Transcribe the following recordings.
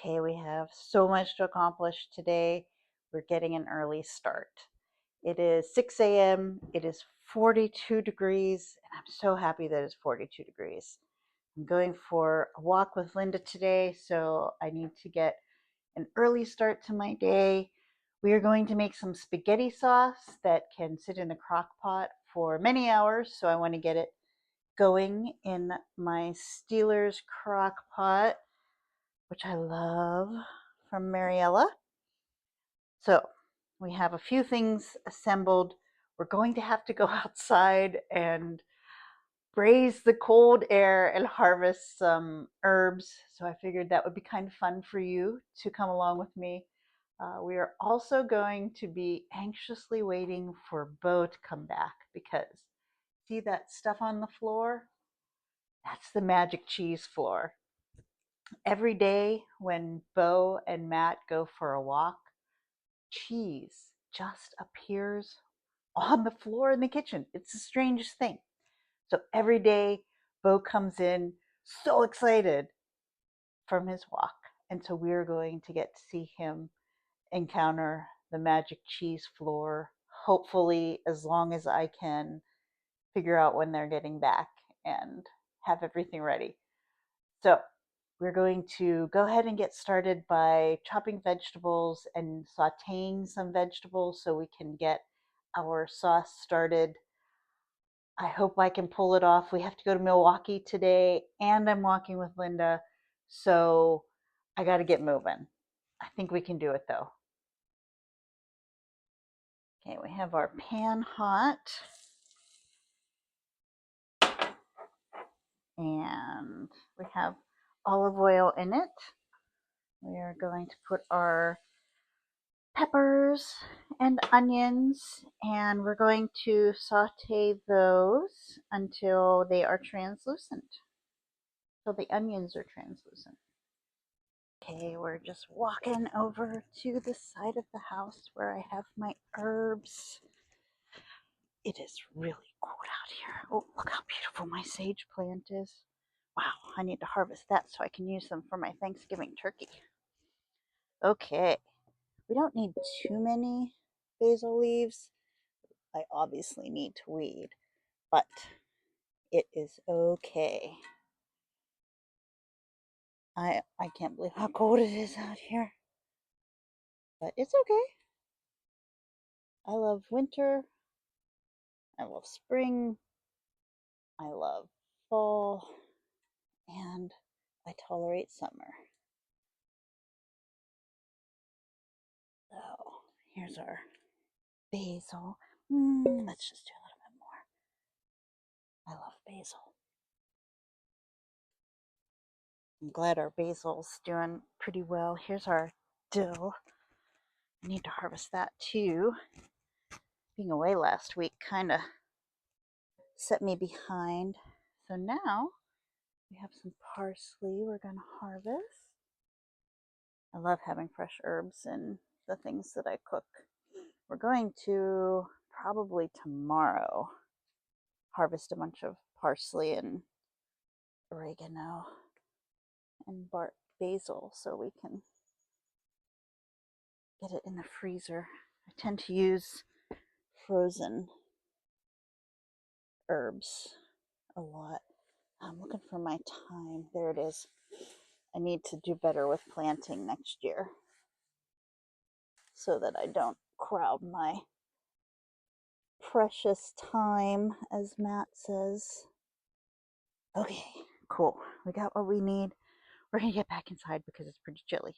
Okay, we have so much to accomplish today. We're getting an early start. It is 6 a.m. It is 42 degrees, and I'm so happy that it's 42 degrees. I'm going for a walk with Linda today, so I need to get an early start to my day. We are going to make some spaghetti sauce that can sit in a crock pot for many hours, so I want to get it going in my Steelers crock pot, which I love, from Mariella. So we have a few things assembled. We're going to have to go outside and braise the cold air and harvest some herbs. So I figured that would be kind of fun for you to come along with me. We are also going to be anxiously waiting for Bo to come back because see that stuff on the floor? That's the magic cheese floor. Every day when Bo and Matt go for a walk, cheese just appears on the floor in the kitchen. It's the strangest thing. So every day, Bo comes in so excited from his walk. And so we're going to get to see him encounter the magic cheese floor, hopefully, as long as I can figure out when they're getting back and have everything ready. So we're going to go ahead and get started by chopping vegetables and sauteing some vegetables so we can get our sauce started. I hope I can pull it off. We have to go to Milwaukee today, and I'm walking with Linda, so I got to get moving. I think we can do it though. Okay, we have our pan hot, and we have olive oil in it. We are going to put our peppers and onions, and we're going to saute those until they are translucent, so the onions are translucent. Okay, we're just walking over to the side of the house where I have my herbs. It is really cold out here. Oh, look how beautiful my sage plant is. Wow, I need to harvest that so I can use them for my Thanksgiving turkey. Okay, we don't need too many basil leaves. I obviously need to weed, but it is okay. I can't believe how cold it is out here, but it's okay. I love winter. I love spring. I love fall, and I tolerate summer. So here's our basil. Let's just do a little bit more. I love basil. I'm glad our basil's doing pretty well. Here's our dill. I need to harvest that too. Being away last week kind of set me behind. So now we have some parsley we're going to harvest. I love having fresh herbs in the things that I cook. We're going to probably tomorrow harvest a bunch of parsley and oregano and basil so we can get it in the freezer. I tend to use frozen herbs a lot. I'm looking for my thyme. There it is. I need to do better with planting next year so that I don't crowd my precious thyme, as Matt says. Okay, cool. We got what we need. We're going to get back inside because it's pretty chilly.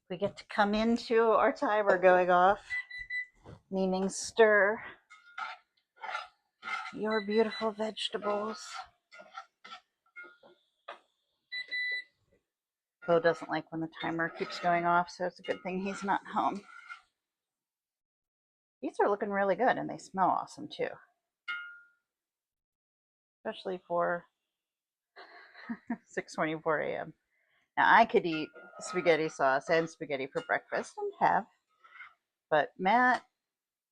We get to come into our timer going off, meaning stir your beautiful vegetables. Bo doesn't like when the timer keeps going off, so it's a good thing he's not home. These are looking really good, and they smell awesome too. Especially for 6:24 a.m. Now, I could eat spaghetti sauce and spaghetti for breakfast and have, but Matt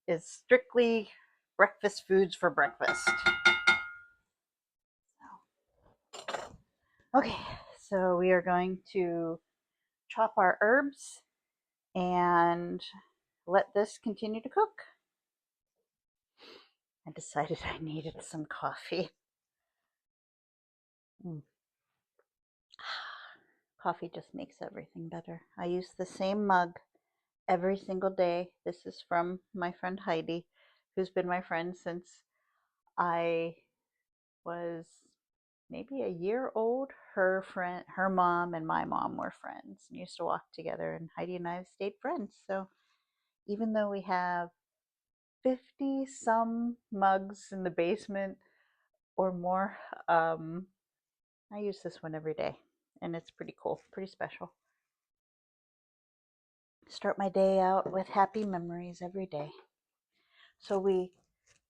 is strictly breakfast foods for breakfast. Okay, so we are going to chop our herbs and let this continue to cook. I decided I needed some coffee. Coffee just makes everything better. I use the same mug every single day. This is from my friend Heidi, who's been my friend since I was maybe a year old. Her mom and my mom were friends and used to walk together, and Heidi and I have stayed friends. So even though we have 50 some mugs in the basement or more, I use this one every day, and it's pretty cool, pretty special. Start my day out with happy memories every day. So we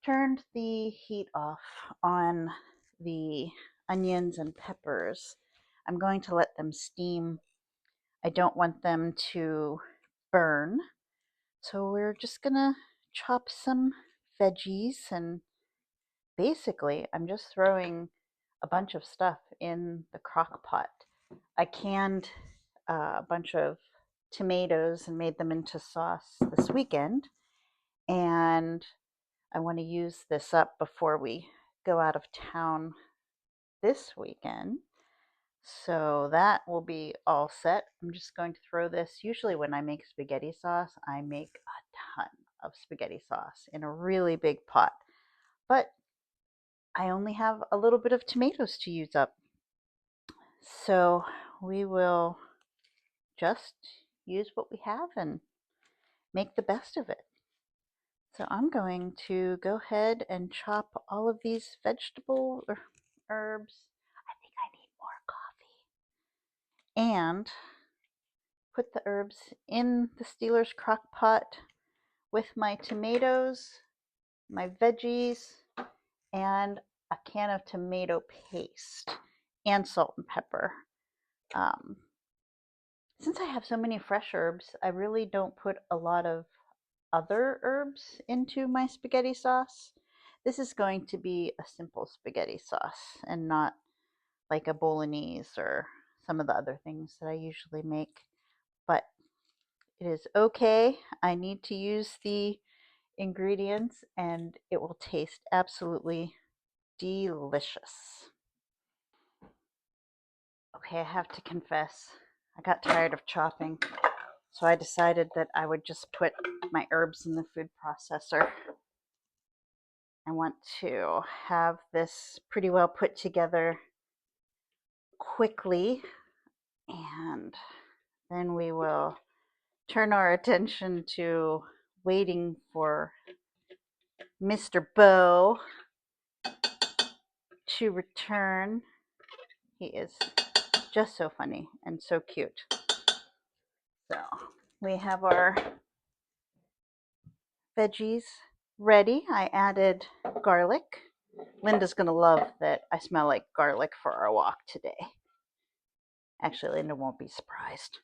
turned the heat off on the onions and peppers. I'm going to let them steam. I don't want them to burn. So we're just gonna chop some veggies, and basically I'm just throwing a bunch of stuff in the crock pot. I canned a bunch of tomatoes and made them into sauce this weekend, and I want to use this up before we go out of town this weekend. So that will be all set. I'm just going to throw this. Usually when I make spaghetti sauce, I make a ton of spaghetti sauce in a really big pot. But I only have a little bit of tomatoes to use up. So we will just use what we have and make the best of it. So I'm going to go ahead and chop all of these vegetable herbs. I think I need more coffee. And put the herbs in the Steelers crock pot with my tomatoes, my veggies, and a can of tomato paste and salt and pepper. Since I have so many fresh herbs, I really don't put a lot of other herbs into my spaghetti sauce. This is going to be a simple spaghetti sauce and not like a bolognese or some of the other things that I usually make. But it is okay. I need to use the ingredients and it will taste absolutely delicious. Okay, I have to confess, I got tired of chopping, so I decided that I would just put my herbs in the food processor. I want to have this pretty well put together quickly, and then we will turn our attention to waiting for Mr. Bo to return. He is just so funny and so cute. So we have our veggies ready. I added garlic. Linda's gonna love that I smell like garlic for our walk today. Actually, Linda won't be surprised.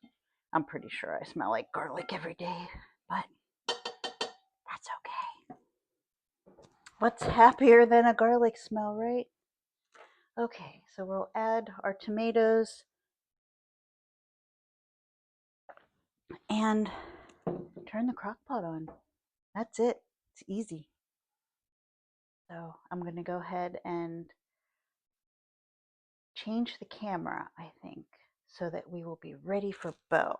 I'm pretty sure I smell like garlic every day, but that's okay. What's happier than a garlic smell, right? Okay, so we'll add our tomatoes and turn the crock pot on. That's it. It's easy. So I'm going to go ahead and change the camera, I think, so that we will be ready for Bo.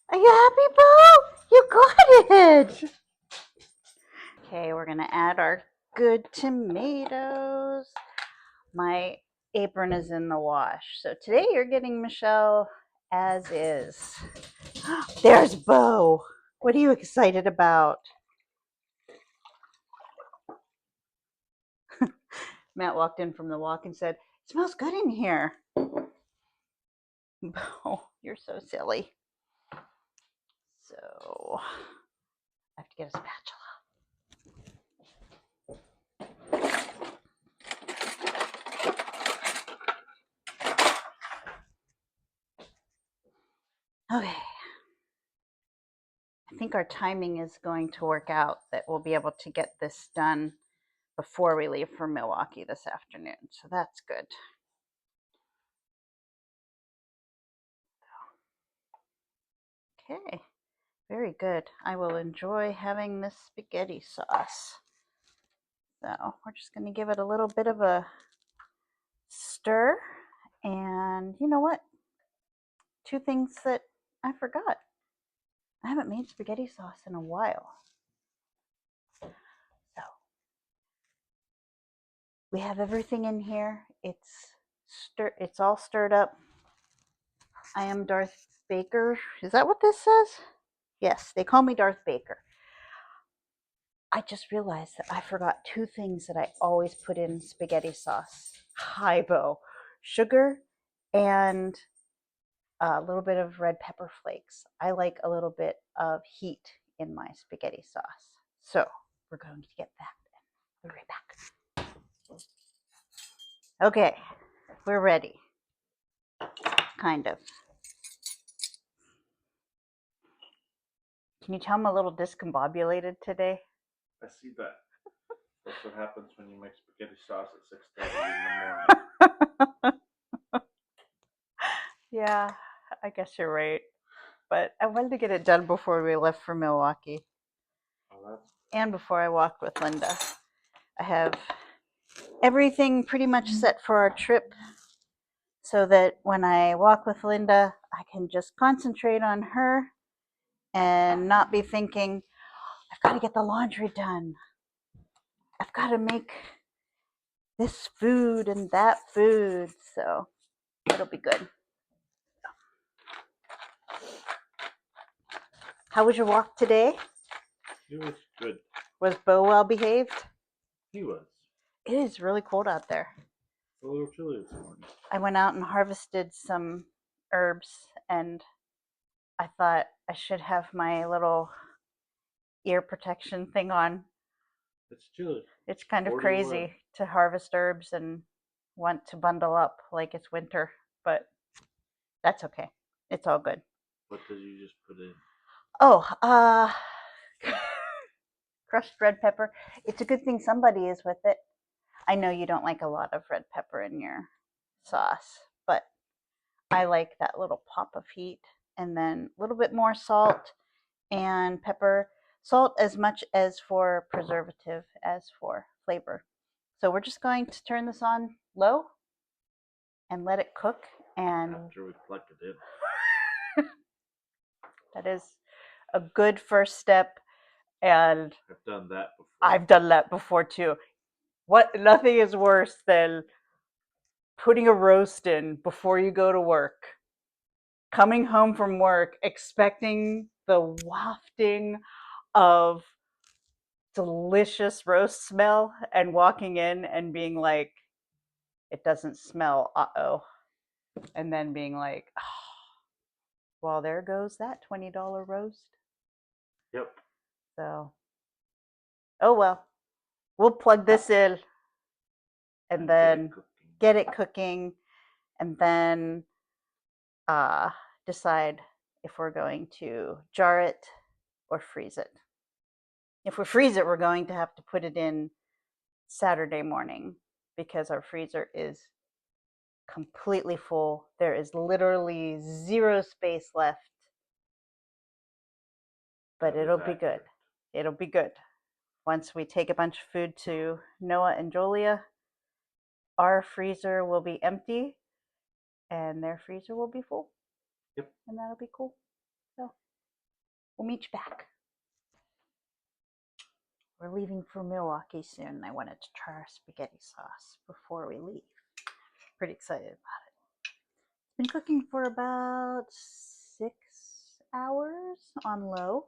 Are you happy, Bo? You got it! Okay, we're going to add our good tomatoes. My apron is in the wash. So today you're getting Michelle as is. There's Bo. What are you excited about? Matt walked in from the walk and said, "It smells good in here." Bo, you're so silly. So I have to get a spatula. Okay, I think our timing is going to work out that we'll be able to get this done before we leave for Milwaukee this afternoon. So that's good. Okay, very good. I will enjoy having this spaghetti sauce. So we're just going to give it a little bit of a stir. And you know what? Two things that I forgot. I haven't made spaghetti sauce in a while. So we have everything in here. It's all stirred up. I am Darth Baker. Is that what this says? Yes, they call me Darth Baker. I just realized that I forgot two things that I always put in spaghetti sauce. Haibo, sugar, and a little bit of red pepper flakes. I like a little bit of heat in my spaghetti sauce. So we're going to get that. We'll be right back. Okay, we're ready. Kind of. Can you tell I'm a little discombobulated today? I see that. That's what happens when you make spaghetti sauce at 6:30 in the morning. Yeah, I guess you're right. But I wanted to get it done before we left for Milwaukee. Oh, and before I walked with Linda. I have everything pretty much set for our trip so that when I walk with Linda, I can just concentrate on her and not be thinking, I've got to get the laundry done. I've got to make this food and that food. So it'll be good. How was your walk today? It was good. Was Bo well behaved? He was. It is really cold out there. A little chilly this morning. I went out and harvested some herbs, and I thought I should have my little ear protection thing on. It's chilly. It's kind of crazy to harvest herbs and want to bundle up like it's winter, but that's okay. It's all good. What did you just put in? Oh, crushed red pepper. It's a good thing somebody is with it. I know you don't like a lot of red pepper in your sauce, but I like that little pop of heat. And then a little bit more salt and pepper. Salt as much as for preservative as for flavor. So we're just going to turn this on low and let it cook. And after we plug it in. That is a good first step. And I've done that before. I've done that before too. Nothing is worse than putting a roast in before you go to work, coming home from work, expecting the wafting of delicious roast smell and walking in and being like, it doesn't smell, uh-oh. And then being like, oh, well, there goes that $20 roast. Yep. So, oh well, we'll plug this in and then get it cooking and then decide if we're going to jar it or freeze it. If we freeze it, we're going to have to put it in Saturday morning because our freezer is completely full. There is literally zero space left. But it'll be good. It'll be good. Once we take a bunch of food to Noah and Jolia, our freezer will be empty and their freezer will be full. Yep. And that'll be cool. So we'll meet you back. We're leaving for Milwaukee soon. I wanted to try our spaghetti sauce before we leave. Pretty excited about it. It's been cooking for about 6 hours on low,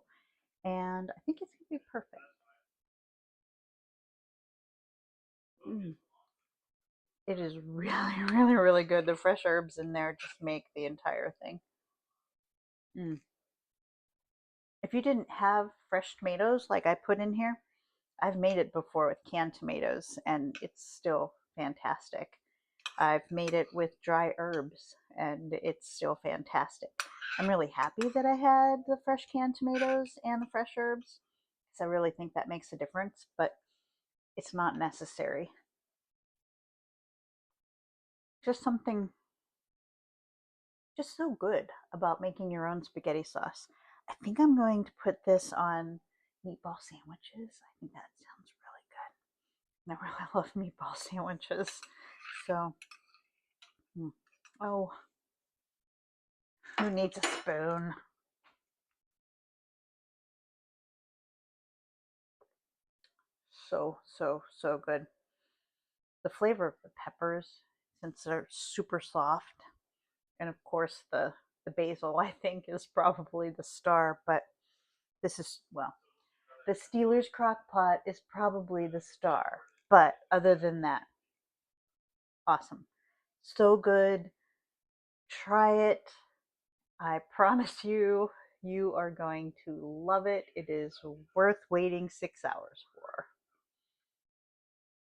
and I think it's going to be perfect. It is really, really, really good. The fresh herbs in there just make the entire thing. If you didn't have fresh tomatoes like I put in here, I've made it before with canned tomatoes and it's still fantastic. I've made it with dry herbs and it's still fantastic. I'm really happy that I had the fresh canned tomatoes and the fresh herbs because I really think that makes a difference, but it's not necessary. Just something just so good about making your own spaghetti sauce. I think I'm going to put this on meatball sandwiches. I think that sounds really good. I really love meatball sandwiches. So, oh, who needs a spoon? So good. The flavor of the peppers, since they're super soft, and of course the basil, I think, is probably the star. But this is, well, the Steelers crock pot is probably the star. But other than that, awesome. So good. Try it. I promise you, you are going to love it. It is worth waiting 6 hours for.